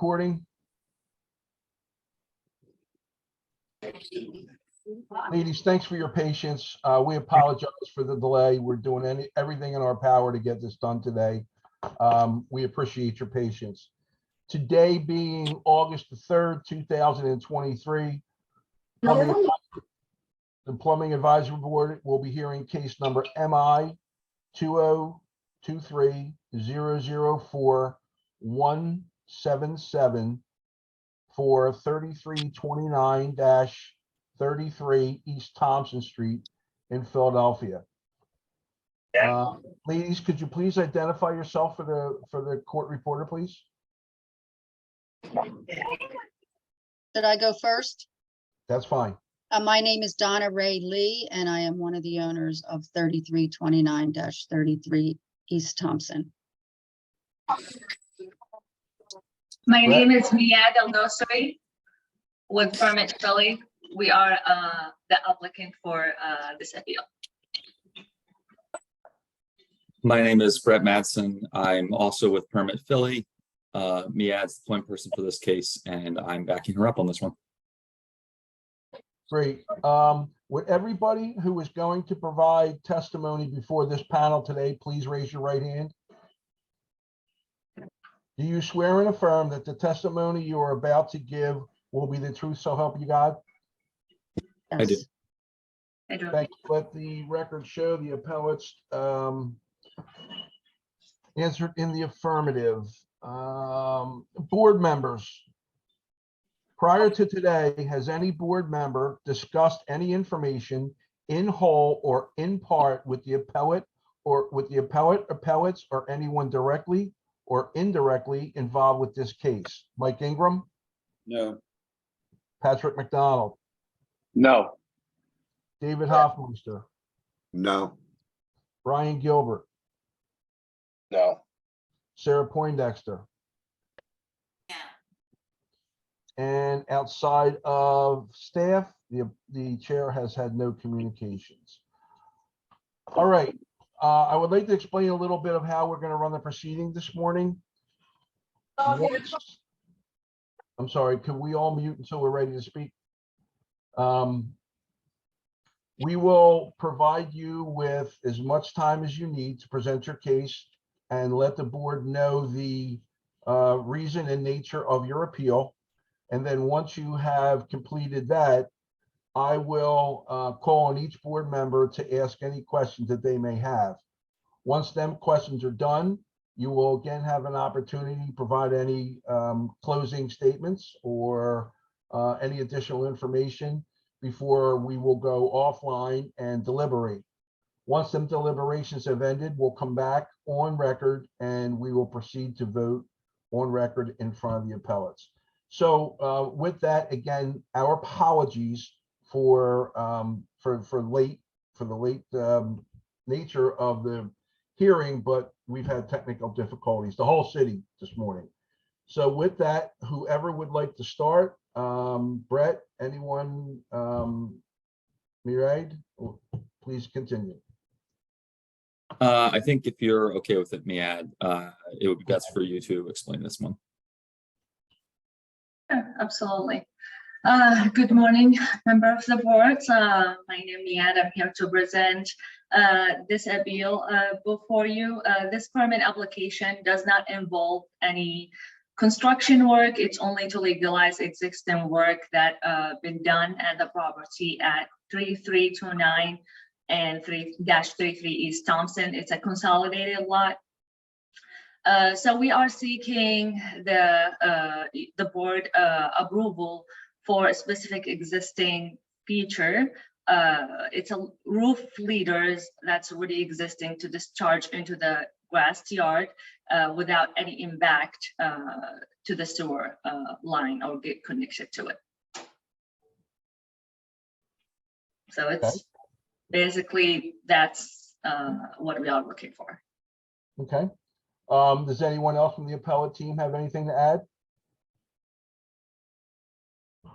recording? Ladies, thanks for your patience. We apologize for the delay. We're doing everything in our power to get this done today. We appreciate your patience. Today being August the 3rd, 2023, the Plumbing Advisory Board will be hearing case number MI 2023-004-177 for 3329-33 East Thompson Street in Philadelphia. Ladies, could you please identify yourself for the court reporter, please? Should I go first? That's fine. My name is Donna Ray Lee, and I am one of the owners of 3329-33 East Thompson. My name is Miad El Nosri with Permit Philly. We are the applicant for this appeal. My name is Brett Madsen. I'm also with Permit Philly. Miad's the point person for this case, and I'm backing her up on this one. Great. Would everybody who is going to provide testimony before this panel today, please raise your right hand? Do you swear and affirm that the testimony you are about to give will be the truth, so help you God? I do. I do. Thank you. Let the record show the appellate's answered in the affirmative. Board members, prior to today, has any board member discussed any information in whole or in part with the appellate or with the appellates or anyone directly or indirectly involved with this case? Mike Ingram? No. Patrick McDonald? No. David Hoffmeister? No. Brian Gilbert? No. Sarah Poindexter? And outside of staff, the chair has had no communications. All right. I would like to explain a little bit of how we're going to run the proceeding this morning. I'm sorry, can we all mute until we're ready to speak? We will provide you with as much time as you need to present your case and let the board know the reason and nature of your appeal. And then once you have completed that, I will call on each board member to ask any questions that they may have. Once them questions are done, you will again have an opportunity to provide any closing statements or any additional information before we will go offline and deliberate. Once them deliberations have ended, we'll come back on record and we will proceed to vote on record in front of the appellates. So with that, again, our apologies for the late nature of the hearing, but we've had technical difficulties, the whole city this morning. So with that, whoever would like to start, Brett, anyone, Miraid, please continue. I think if you're okay with it, Miad, it would be best for you to explain this one. Absolutely. Good morning, member of the board. My name is Miad. I'm here to present this appeal before you. This permit application does not involve any construction work. It's only to legalize existing work that been done at the property at 3329 and 3-33 East Thompson. It's a consolidated lot. So we are seeking the board approval for a specific existing feature. It's a roof leaders that's already existing to discharge into the grass yard without any impact to the sewer line or get connection to it. So it's basically that's what we are looking for. Okay. Does anyone else from the appellate team have anything to add?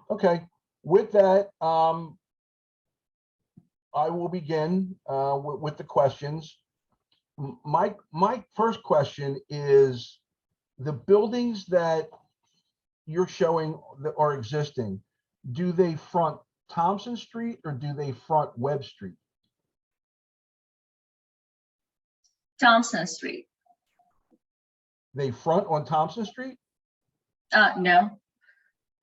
Okay, with that, I will begin with the questions. My first question is, the buildings that you're showing that are existing, do they front Thompson Street or do they front Webb Street? Thompson Street. They front on Thompson Street? No.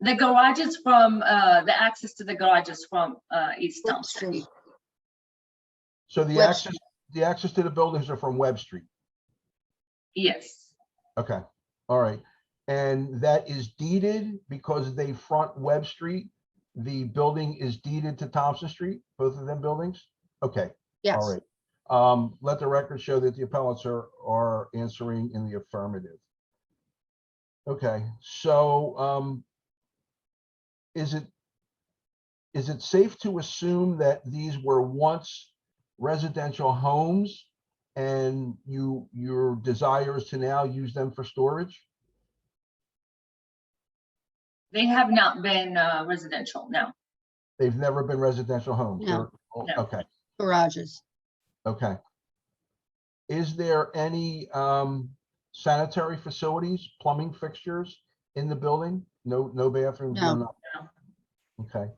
The garage is from, the access to the garage is from, East Webb Thompson. Street. So the Webb access to the buildings are from Webb Street. Yes, Okay, all right. And that is deeded because they front Webb Street. The building is deeded to Thompson Street, both of them buildings? Okay, Yes, all right. Let the record show that the appellants are answering in the affirmative. Okay, so, is it safe to assume that these were once residential homes and your desire is to now use them for storage? they have not been, residential, no. They've never been residential homes? No. They're- No. Okay, garages. okay. Is there any sanitary facilities, plumbing fixtures in the building? No bathrooms? No. nothing? Okay.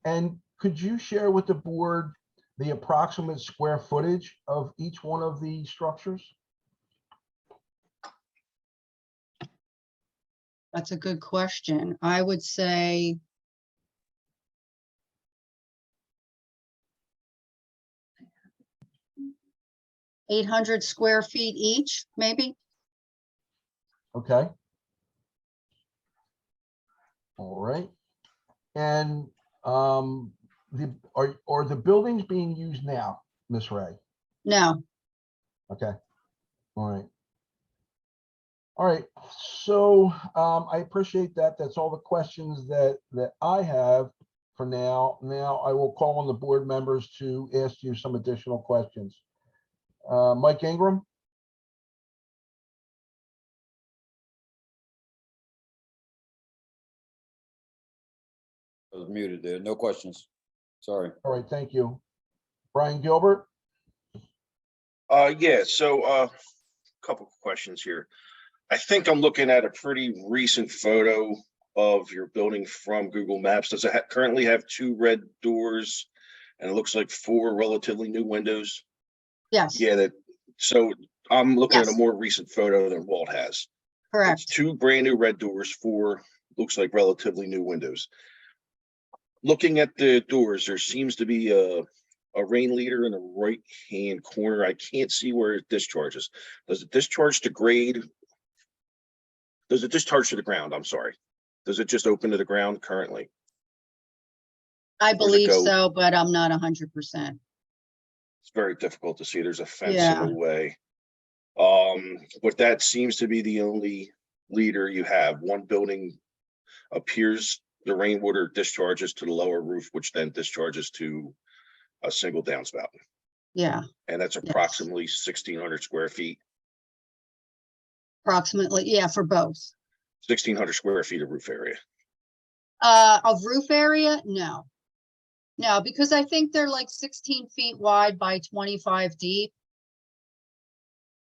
And could you share with the board the approximate square footage of each one of the structures? That's a good question. I would say 800 square feet each, maybe? Okay. All right. And are the buildings being used now, Miss Ray? No, Okay. All right. All right. So I appreciate that. That's all the questions that I have for now. Now I will call on the board members to ask you some additional questions. Mike Ingram? I was muted there. No questions. Sorry. All right, thank you. Brian Gilbert? Yeah, so couple of questions here. I think I'm looking at a pretty recent photo of your building from Google Maps. Does it currently have 2 red doors and it looks like 4 relatively new windows? yes, Yeah, so I'm looking at a Yes. more recent photo than Walt has. It's correct. 2 brand new red doors, 4 looks like relatively new windows. Looking at the doors, there seems to be a rain leader in the right-hand corner. I can't see where it discharges. Does it discharge to grade? Does it discharge to the ground? I'm sorry. Does it just open to the ground currently? I does it believe go? so, but I'm not 100%. It's very difficult to see. There's a fence in Yeah. the way. But that seems to be the only leader you have. One building appears the rainwater discharges to the lower roof, which then discharges to a single downspout. Yeah, And that's approximately 1,600 square feet, approximately, yeah, for both. 1,600 square feet of roof area. Of roof area? No. No, because I think they're like 16 feet wide by 25 deep.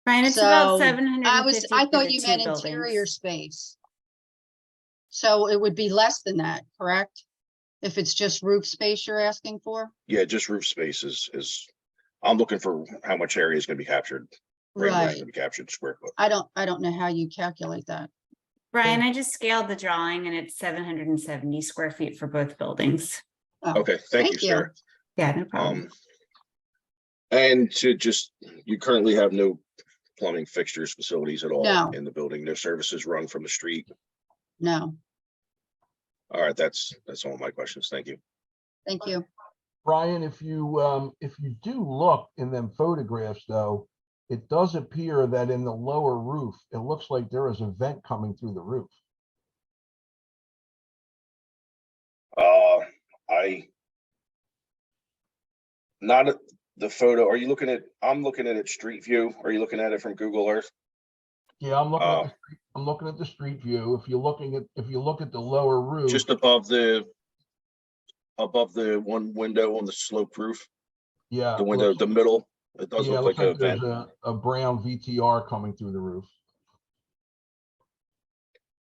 Brian, it's So, about 750 I for thought the you 2 meant interior buildings. space. So it would be less than that, correct? If it's just roof space you're asking for? Yeah, just roof space is, I'm looking for how much area is gonna be captured. Rainwater is Right. gonna be captured square foot. I don't know how you calculate that. Brian, I just scaled the drawing and it's 770 square feet for both buildings. Oh, Okay, thank you, Sarah. Yeah, no problem. And to just, you currently have no plumbing fixtures, facilities at all No. in the building, no services run from the street. No, All right, that's all my questions. Thank you. thank you. Brian, if you do look in them photographs, though, it does appear that in the lower roof, it looks like there is a vent coming through the roof. Not at the photo. Are you looking at, I'm looking at it street view. Are you looking at it from Google Earth? Yeah, I'm looking at Oh. the street, I'm looking at the street view. If you look at the lower roof, Just above the one window on the sloped roof, yeah. the window, looks- the middle, it does Yeah, it look looks like a like there's vent. a brown VTR coming through the roof.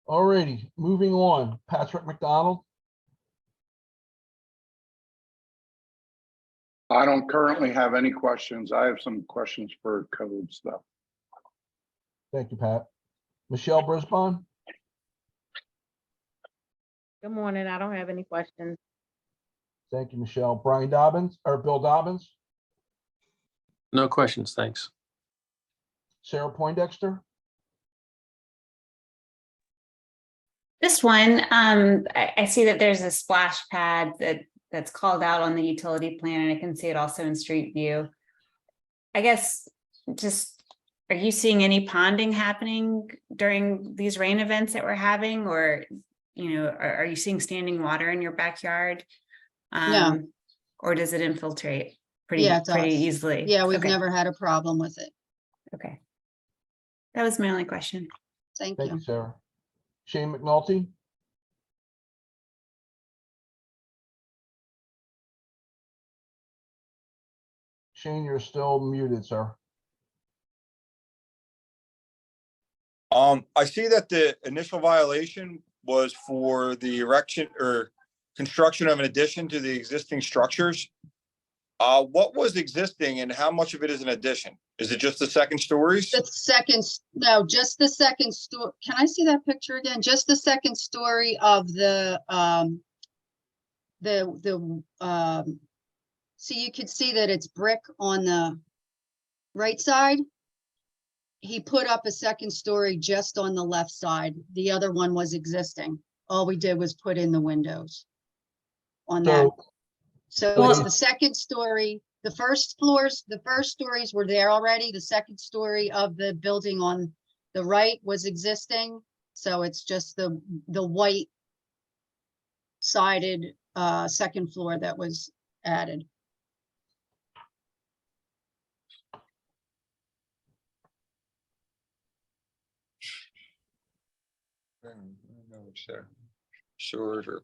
Alrighty, moving on. Patrick McDonald. I don't currently have any questions. I have some questions for code stuff. Thank you, Pat. Michelle Brisbane. Good morning. I don't have any questions. Thank you, Michelle. Brian Dobbins, or Bill Dobbins. No questions, thanks. Sarah Poindexter. This one, I see that there's a splash pad that's called out on the utility plan, and I can see it also in street view. I guess just, are you seeing any ponding happening during these rain events that we're having? Or, are you seeing standing water in your backyard? No. Or does it infiltrate Yeah, pretty it does. easily? Yeah, we've Okay, never had a problem with it. Okay. That was my only question. Thank Thank you. you, Sarah. Shane McNulty. Shane, you're still muted, sir. I see that the initial violation was for the erection or construction of an addition to the existing structures. What was existing and how much of it is an addition? Is it just the second stories? The second, no, just the second story. Can I see that picture again? Just the second story of so you could see that it's brick on the right side. He put up a second story just on the left side. The other one was existing. All we did was put in the windows on that. So it's the second story. The first stories were there already. The second story of the building on the right was existing. So it's just the white sided second floor that was added. Sure.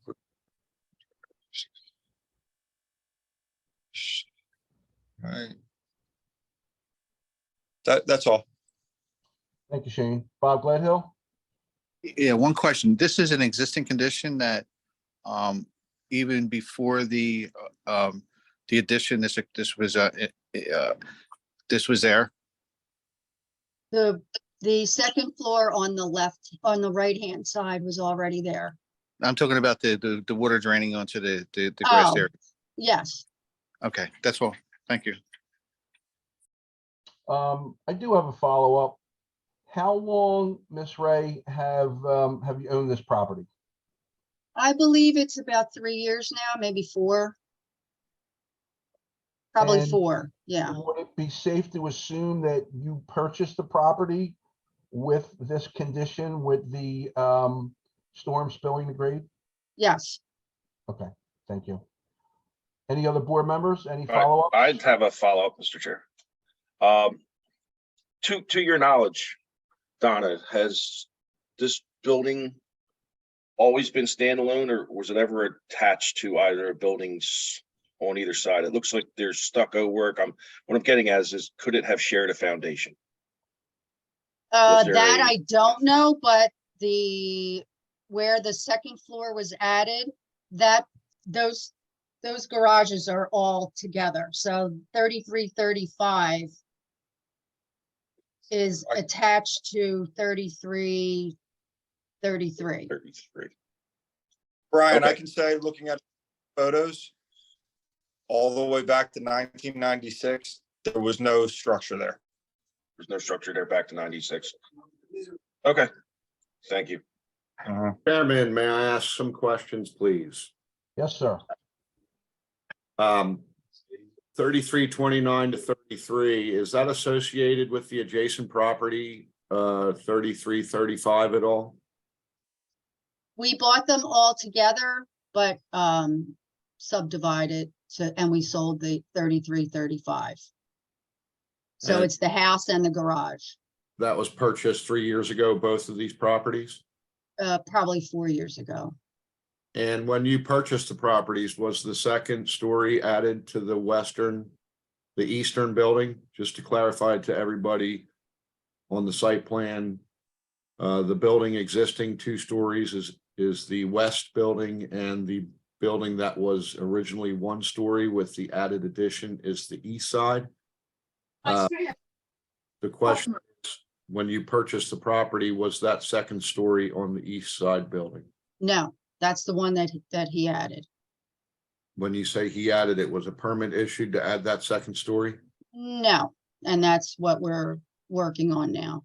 Right. That's all. Thank you, Shane. Bob Gledhill. Yeah, one question. This is an existing condition that even before the addition, this was there. The second floor on the left, on the right-hand side was already there. I'm talking about the water draining onto the grass Oh. area. Yes. Okay, that's all. Thank you. I do have a follow-up. How long, Miss Ray, have you owned this property? I believe it's about 3 years now, maybe 4. Probably And 4, yeah. Would it be safe to assume that you purchased the property with this condition, with the storm spilling the grade? Yes. Okay, thank you. Any other board members? Any All right, follow-up? I'd have a follow-up, Mr. Chair. To your knowledge, Donna, has this building always been standalone, or was it ever attached to either buildings on either side? It looks like there's stucco work. What I'm getting at is could it have shared a foundation? Was there That a- I don't know, but where the second floor was added, those garages are all together. So 3335 is attached to 3333. 33. Brian, I Okay. can say, looking at photos all the way back to 1996, there was no structure there. There's no structure there back to 96. Okay, thank you. Chairman, may I ask some questions, please? Yes, sir. 3329 to 33, is that associated with the adjacent property, 3335 at all? We bought them all together, but subdivided and we sold the 3335. So And- it's the house and the garage, That was purchased 3 years ago, both of these properties? probably 4 years ago. And when you purchased the properties, was the second story added to the eastern building? Just to clarify to everybody on the site plan, The building existing 2 stories is the west building, and the building that was originally 1 story with the added addition is the east side. The question is, when you purchased the property, was that 2nd story on the east side building? No, that's the one that he added. When you say he added it, was a permit issued to add that 2nd story? No, and that's what we're working on now.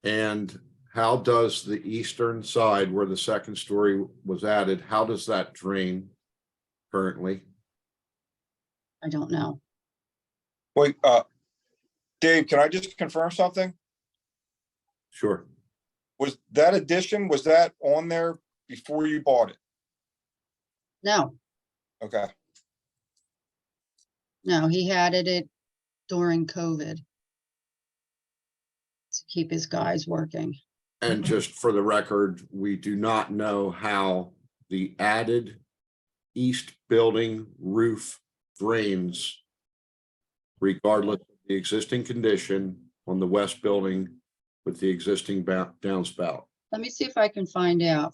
And how does the eastern side where the 2nd story was added, how does that drain currently? I don't know. Wait, Dave, can I just confirm something? Sure. Was that addition, was that on there before you bought it? No, Okay, no, he added it during COVID to keep his guys working. And just for the record, we do not know how the added east building roof drains regardless of the existing condition on the west building with the existing downspout. Let me see if I can find out.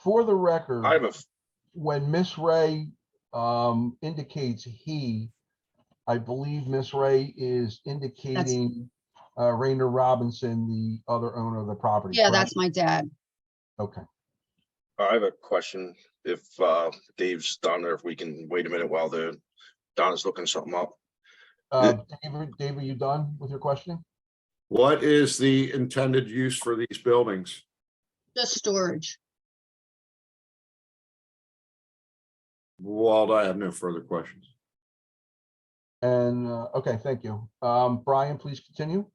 For the record, I have a, when Miss Ray indicates he, I believe Miss Ray is indicating Rainer Robinson, the other owner of the property. Yeah, correct? that's my dad. Okay. I have a question. If Dave's done, or if we can wait a minute while Donna's looking something up. Dave, are you done with your question? What is the intended use for these buildings? Just storage. Walt, I have no further questions. And, okay, thank you. Brian, please continue.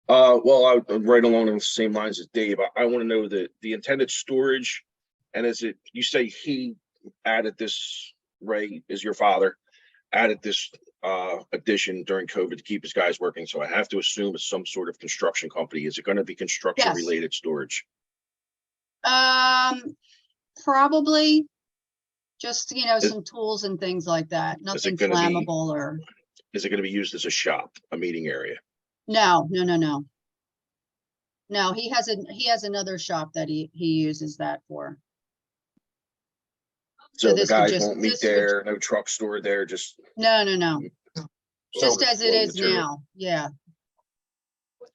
Well, I'm right along the same lines as Dave. I want to know the intended storage, and is it, you say he added this, Ray is your father, added this addition during COVID to keep his guys working, so I have to assume it's some sort of construction company. Is it going to be construction Yes. related storage? Probably just, some tools and things like that. Nothing gonna be- flammable or, Is it going to be used as a shop, a meeting area? no. No, he has another shop that he uses that for. So the this would guys just- won't meet this would- there, no truck stored there, just. No. so, Just as it flow is material. now. Yeah.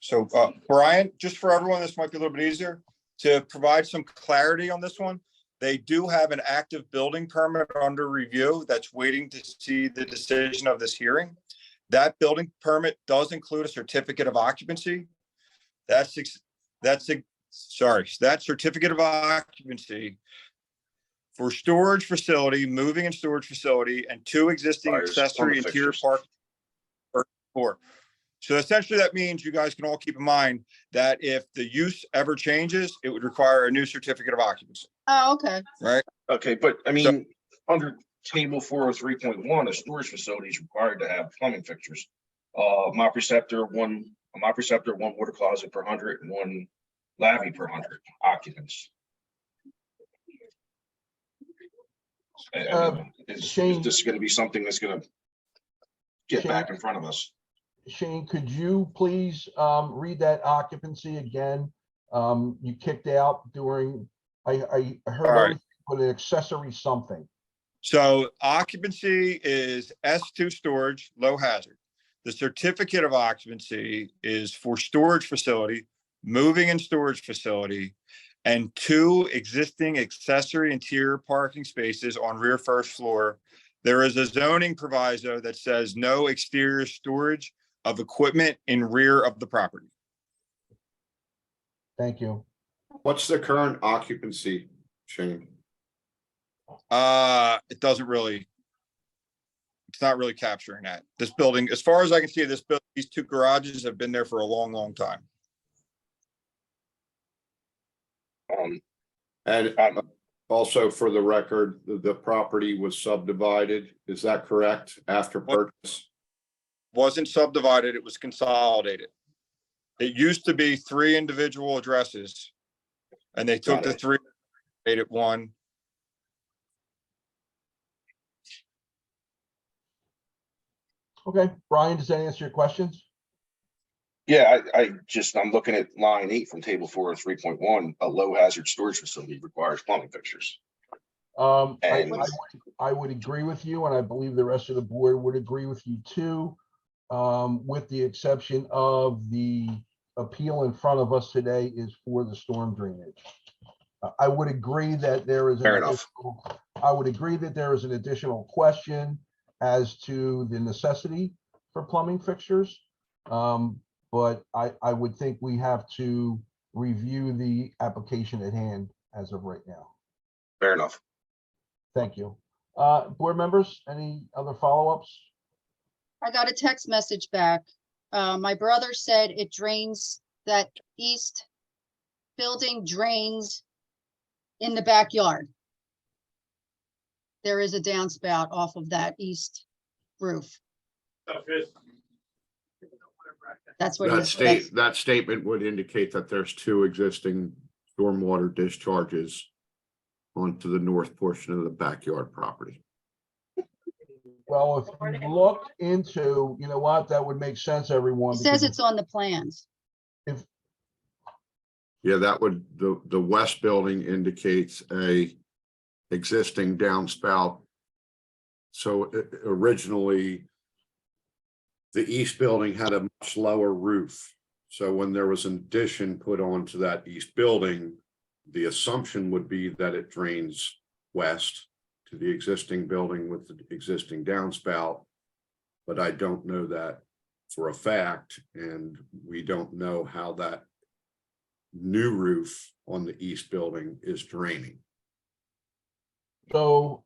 so Brian, just for everyone, this might be a little bit easier to provide some clarity on this one. They do have an active building permit under review that's waiting to see the decision of this hearing. That building permit does include a certificate of occupancy. That certificate of occupancy for storage facility, moving and storage facility, and 2 existing Fires, accessory plumbing interior fixtures. park. Or, so essentially that means you guys can all keep in mind that if the use ever changes, it would require a new certificate of occupancy, Oh, okay. right? Okay, but I mean, under table 403.1, a storage facility is required to have plumbing fixtures. Mop receptor, one water closet per 100, and 1 lavy per 100 occupants. I mean, is Shane- this going to be something that's going to get Shane- back in front of us? Shane, could you please read that occupancy again? You kicked out during, I heard All right. everything but an accessory something. So occupancy is S2 storage, low hazard. The certificate of occupancy is for storage facility, moving and storage facility, and 2 existing accessory interior parking spaces on rear first floor. There is a zoning proviso that says no exterior storage of equipment in rear of the property. Thank you. What's the current occupancy, Shane? It doesn't really. It's not really capturing that. This building, as far as I can see, these 2 garages have been there for a long, long time. And also for the record, the property was subdivided. Is that correct? After purchase? Wasn't subdivided, it was consolidated. It used to be 3 individual addresses. And they took Got the it. 3, made it 1. Okay, Brian, does that answer your questions? Yeah, I'm looking at line 8 from table 4 3.1, a low hazard storage facility requires plumbing fixtures. And I would agree with you, and I believe the rest of the board would agree with you too. With the exception of the appeal in front of us today is for the storm drainage. I would agree that there is. Fair enough. I would agree that there is an additional question as to the necessity for plumbing fixtures. But I would think we have to review the application at hand as of right now. fair enough. Thank you. Board members, any other follow-ups? I got a text message back. My brother said it drains, that east building drains in the backyard. There is a downspout off of that east roof. That's what he said. That statement would indicate that there's 2 existing stormwater discharges onto the north portion of the backyard property. Well, if you look into, you know what, that would make sense, everyone. It says because it's on the plans. Yeah, that would, the west building indicates a existing downspout. So originally, the east building had a much lower roof. So when there was an addition put onto that east building, the assumption would be that it drains west to the existing building with the existing downspout. But I don't know that for a fact, and we don't know how that new roof on the east building is draining. So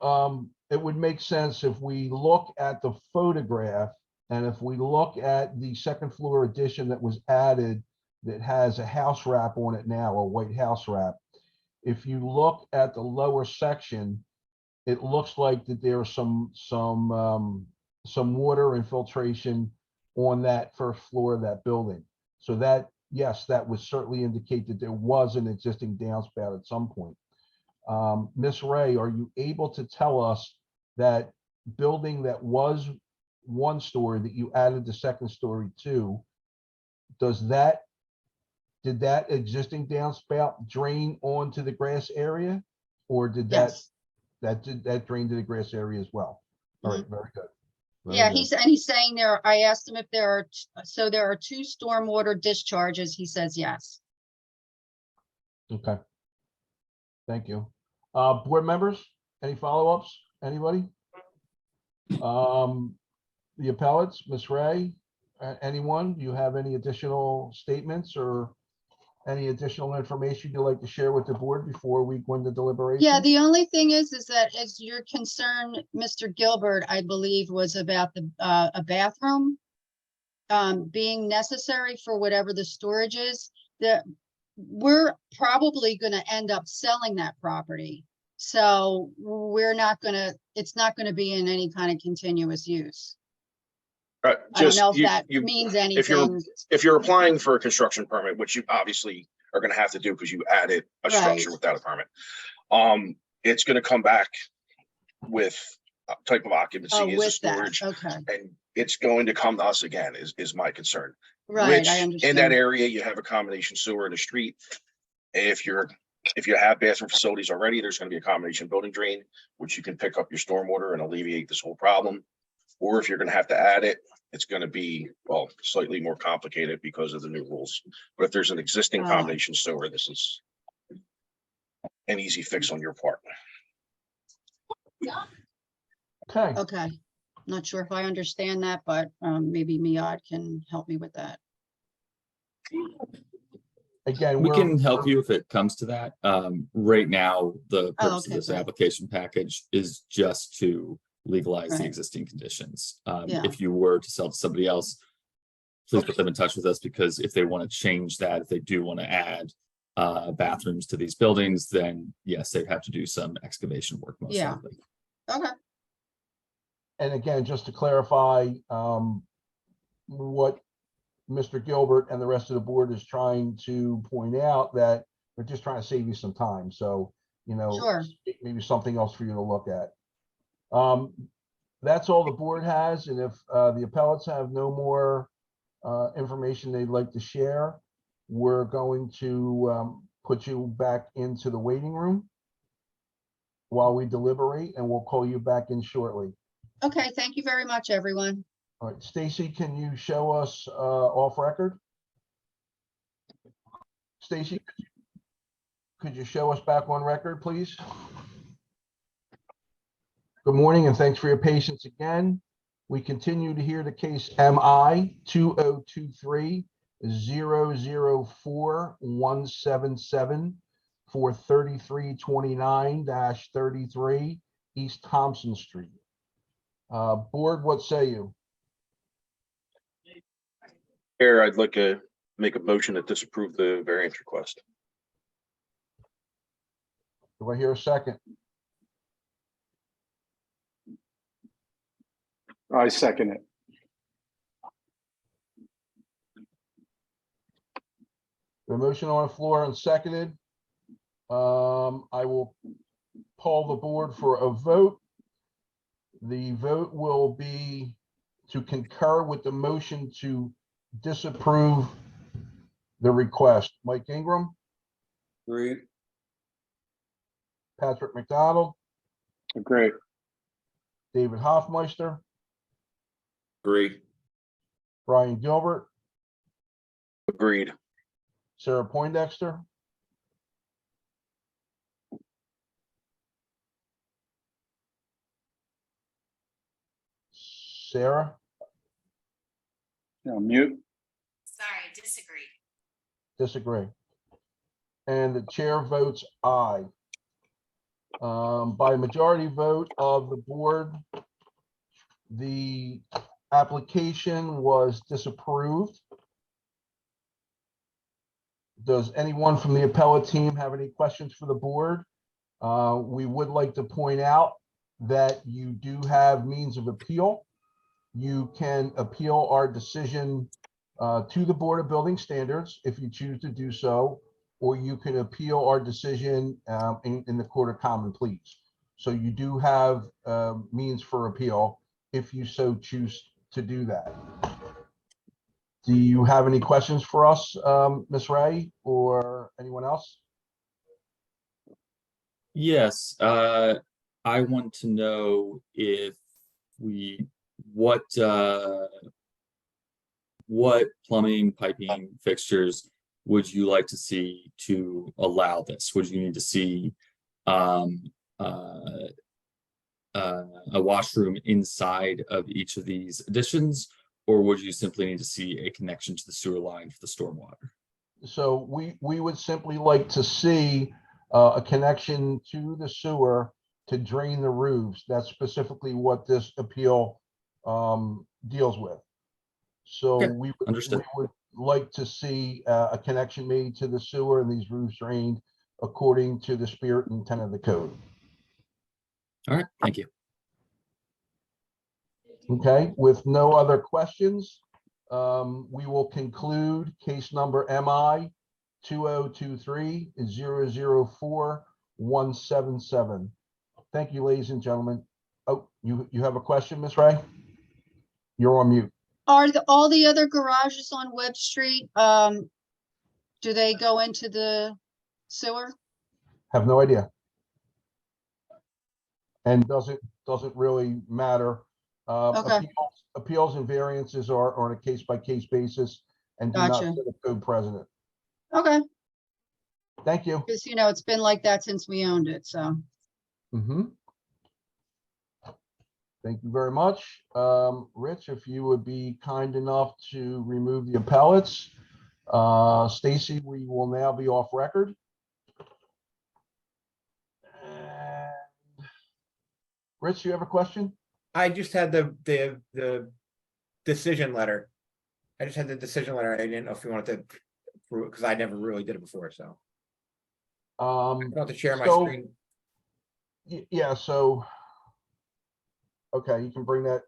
it would make sense if we look at the photograph and if we look at the second floor addition that was added that has a house wrap on it now, a white house wrap. If you look at the lower section, it looks like that there's some water infiltration on that first floor of that building. So that, yes, that would certainly indicate that there was an existing downspout at some point. Ms. Ray, are you able to tell us that building that was 1 story that you added the second story to, did that existing downspout drain onto the grass area? Or did Yes. that drain to the grass area as well? All right, very good. Very Yeah, good. he's saying there, I asked him if there are, so there are 2 stormwater discharges. He says yes. Okay. Thank you. Board members, any follow-ups? Anybody? The appellates, Ms. Ray, anyone? Do you have any additional statements or any additional information you'd like to share with the board before we go into deliberation? Yeah, the only thing is that as your concern, Mr. Gilbert, I believe, was about the, a bathroom being necessary for whatever the storage is, that we're probably gonna end up selling that property. So we're not gonna, it's not gonna be in any kind of continuous use. I don't know if that means anything. If you're applying for a construction permit, which you obviously are gonna have to do because you added a structure Right. without a permit, it's gonna come back with a type of occupancy Oh, as a with that, storage, okay, and it's going to come to us again, is my concern. right, Which, I in that understand. area, you have a combination sewer in the street. If you have bathroom facilities already, there's gonna be a combination building drain, which you can pick up your stormwater and alleviate this whole problem. Or if you're gonna have to add it, it's gonna be, well, slightly more complicated because of the new rules. But if there's an existing Ah. combination sewer, this is an easy fix on your part. Okay, Okay, not sure if I understand that, but maybe Miad can help me with that. again, We can help you if it comes to that. Right now, the purpose of okay, this great. application package is just to legalize the Right. existing conditions. Yeah. If you were to sell to somebody else, please put them in touch with us, because if they want to change that, if they do want to add bathrooms to these buildings, then yes, they'd have to do some excavation work most Yeah. likely. Okay, and again, just to clarify, what Mr. Gilbert and the rest of the board is trying to point out, that we're just trying to save you some time. So, you know, Sure. maybe something else for you to look at. That's all the board has. And if the appellates have no more information they'd like to share, we're going to put you back into the waiting room while we deliberate, and we'll call you back in shortly. Okay, thank you very much, everyone. All right, Stacy, can you show us off record? Stacy, could you show us back on record, please? Good morning, and thanks for your patience again. We continue to hear the case MI 2023-004177 for 3329-33 East Thompson Street. Board, what say you? Chair, I'd like to make a motion to disapprove the variance request. Do I hear a second? I second it. The motion on the floor and seconded. I will poll the board for a vote. The vote will be to concur with the motion to disapprove the request. Mike Ingram, Agreed. Patrick McDonald, Great. David Hoffmeister, Agree. Brian Gilbert, Agreed. Sarah Poindexter, Sarah, Mute. Sorry, disagree. disagree. And the chair votes aye. By majority vote of the board, the application was disapproved. Does anyone from the appellate team have any questions for the board? We would like to point out that you do have means of appeal. You can appeal our decision to the Board of Building Standards if you choose to do so, or you can appeal our decision in the Court of Common Pleas. So you do have means for appeal if you so choose to do that. Do you have any questions for us, Ms. Ray, or anyone else? Yes, I want to know if what plumbing, piping fixtures would you like to see to allow this? Would you need to see a washroom inside of each of these additions, or would you simply need to see a connection to the sewer line for the stormwater? So we would simply like to see a connection to the sewer to drain the roofs. That's specifically what this appeal deals with. So Okay, we understood. would like to see a connection made to the sewer and these roofs drained according to the spirit and intent of the code. All right, thank you. Okay, with no other questions, we will conclude case number MI 2023-004177. Thank you, ladies and gentlemen. Oh, you have a question, Ms. Ray? You're on mute. Are all the other garages on Webb Street, do they go into the sewer? Have no idea. And doesn't really matter. Okay. Appeals and variances are on a case-by-case basis and do not Gotcha. set a code precedent. Okay, Thank you. because it's been like that since we owned it, so. Mhm. Thank you very much. Rich, if you would be kind enough to remove the appellates. Stacy, we will now be off record. And Rich, you have a question? I just had the decision letter. I just had the decision letter. I didn't know if you wanted to approve it because I never really did it before, so. I don't have to share my So- screen. Yeah, so. Okay, you can bring that,